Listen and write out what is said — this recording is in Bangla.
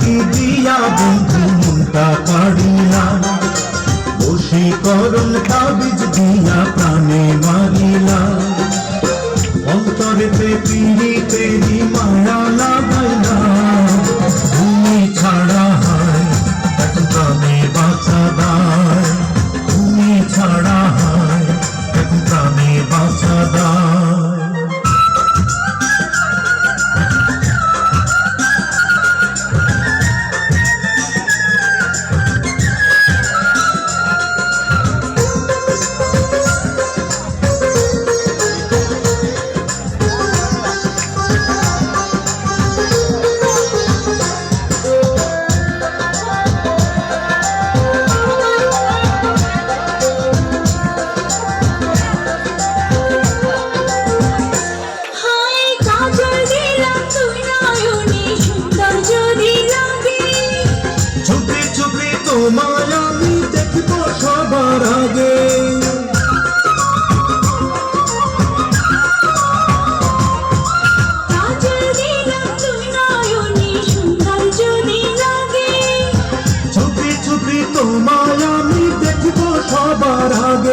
কি দিয়া বন্ধু মনটা কাড়িলাম, বশীকরণ তাবিজ দিয়া প্রাণে মারিলাম। অন্তরেতে পীড়িতেরি মায়া লাগাইলাম, তুমি ছাড়া হয় এখন প্রাণে বাঁচা দায়, তুমি ছাড়া হয় এখন প্রাণে বাঁচা দায়। তোমায় আমি দেখব সবার আগে, চুপি চুপি তোমায় আমি দেখব সবার আগে।